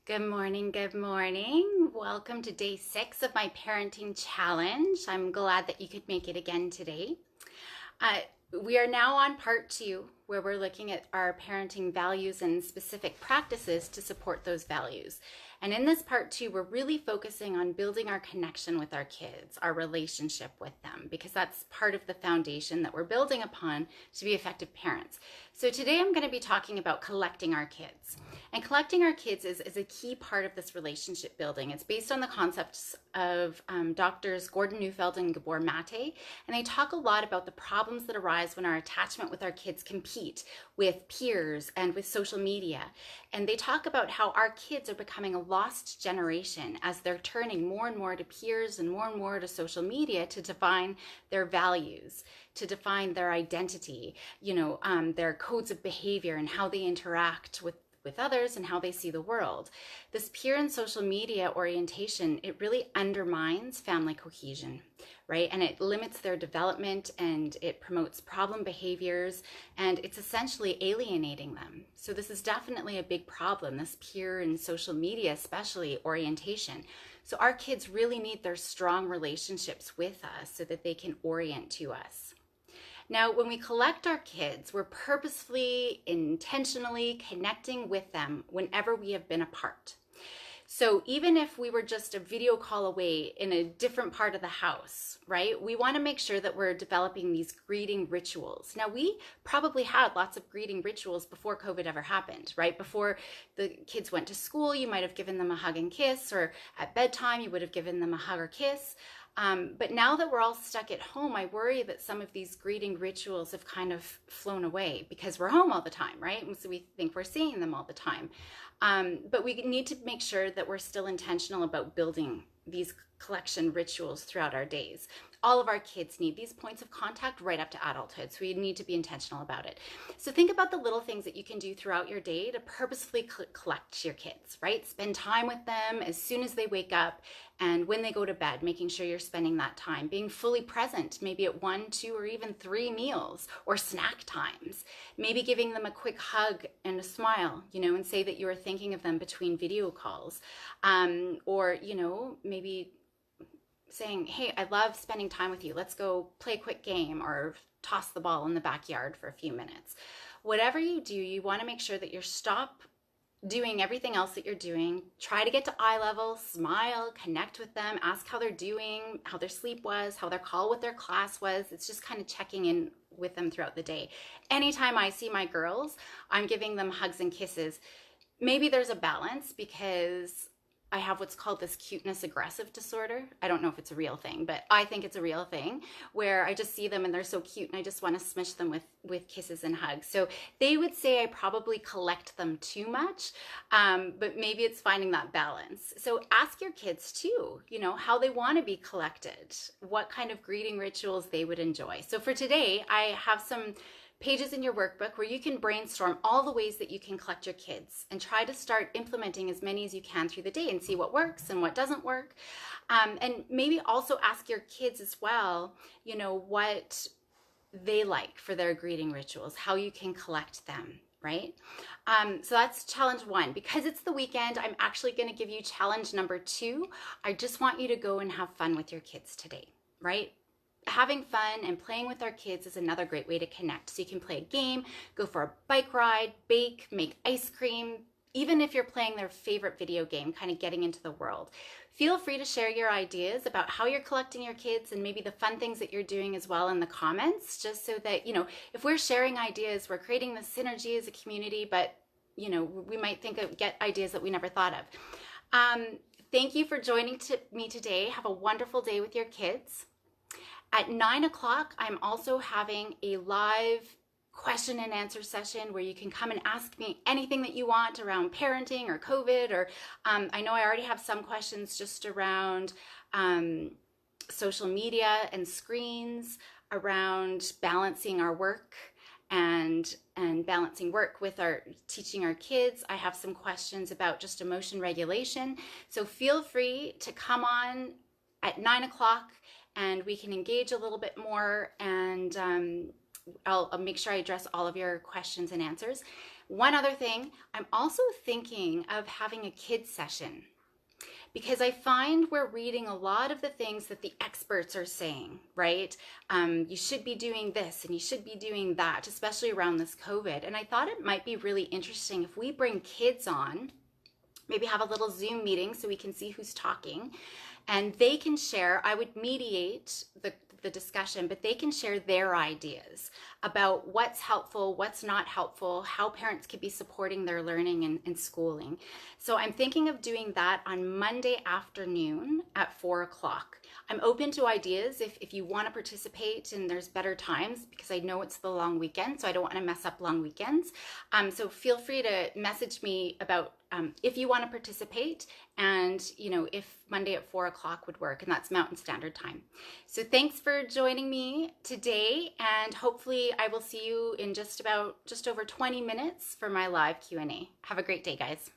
Good morning, good morning. Welcome to day 6 of my parenting challenge. I'm glad that you could make it again today. Uh, we are now on part 2, where we're looking at our parenting values and specific practices to support those values. And in this part 2, we're really focusing on building our connection with our kids, our relationship with them, because that's part of the foundation that we're building upon to be effective parents. So today I'm going to be talking about collecting our kids. And collecting our kids is a key part of this relationship building. It's based on the concepts of doctors Gordon Neufeld and Gabor Mate, and they talk a lot about the problems that arise when our attachment with our kids compete with peers and with social media. And they talk about how our kids are becoming a lost generation as they're turning more and more to peers and more to social media to define their values, to define their identity, their codes of behavior and how they interact with others and how they see the world. This peer and social media orientation, it really undermines family cohesion, right? And it limits their development and it promotes problem behaviors and it's essentially alienating them. So this is definitely a big problem, this peer and social media, especially orientation. So our kids really need their strong relationships with us so that they can orient to us. Now, when we collect our kids, we're purposefully, intentionally connecting with them whenever we have been apart. So even if we were just a video call away in a different part of the house, right? We want to make sure that we're developing these greeting rituals. Now, we probably had lots of greeting rituals before COVID ever happened, right? Before the kids went to school, you might have given them a hug and kiss, or at bedtime, you would have given them a hug or kiss. But now that we're all stuck at home, I worry that some of these greeting rituals have kind of flown away because we're home all the time, right? And so we think we're seeing them all the time. But we need to make sure that we're still intentional about building these collection rituals throughout our days. All of our kids need these points of contact right up to adulthood, so we need to be intentional about it. So think about the little things that you can do throughout your day to purposefully collect your kids, right? Spend time with them as soon as they wake up and when they go to bed, making sure you're spending that time, being fully present, maybe at 1, 2, or even 3 meals or snack times, maybe giving them a quick hug and a smile, and say that you are thinking of them between video calls, or, maybe saying, hey, I love spending time with you. Let's go play a quick game or toss the ball in the backyard for a few minutes. Whatever you do, you want to make sure that you're stop doing everything else that you're doing. Try to get to eye level, smile, connect with them, ask how they're doing, how their sleep was, how their call with their class was. It's just kind of checking in with them throughout the day. Anytime I see my girls, I'm giving them hugs and kisses. Maybe there's a balance because I have what's called this cuteness aggressive disorder. I don't know if it's a real thing, but I think it's a real thing where I just see them and they're so cute and I just want to smish them with kisses and hugs. So they would say I probably collect them too much, but maybe it's finding that balance. So ask your kids too, how they want to be collected, what kind of greeting rituals they would enjoy. So for today, I have some pages in your workbook where you can brainstorm all the ways that you can collect your kids and try to start implementing as many as you can through the day and see what works and what doesn't work. And maybe also ask your kids as well, what they like for their greeting rituals, how you can collect them, right? So that's challenge 1. Because it's the weekend, I'm actually going to give you challenge number 2. I just want you to go and have fun with your kids today, right? Having fun and playing with our kids is another great way to connect. So you can play a game, go for a bike ride, bake, make ice cream, even if you're playing their favorite video game, kind of getting into the world. Feel free to share your ideas about how you're collecting your kids and maybe the fun things that you're doing as well in the comments, just so that, if we're sharing ideas, we're creating this synergy as a community, but, we might get ideas that we never thought of. Thank you for joining me today. Have a wonderful day with your kids. At 9 o'clock, I'm also having a live question and answer session where you can come and ask me anything that you want around parenting or COVID, or I know I already have some questions just around social media and screens, around balancing our work and balancing work with our teaching our kids. I have some questions about just emotion regulation. So feel free to come on at 9 o'clock and we can engage a little bit more, and I'll make sure I address all of your questions and answers. One other thing, I'm also thinking of having a kids session, because I find we're reading a lot of the things that the experts are saying, right? You should be doing this and you should be doing that, especially around this COVID. And I thought it might be really interesting if we bring kids on, maybe have a little Zoom meeting so we can see who's talking, and they can share. I would mediate the discussion, but they can share their ideas about what's helpful, what's not helpful, how parents could be supporting their learning and schooling. So I'm thinking of doing that on Monday afternoon at 4 o'clock. I'm open to ideas if you want to participate and there's better times, because I know it's the long weekend, so I don't want to mess up long weekends. So feel free to message me about if you want to participate, and if Monday at 4 o'clock would work, and that's Mountain Standard Time. So thanks for joining me today, and hopefully I will see you in just over 20 minutes for my live Q&A. Have a great day, guys.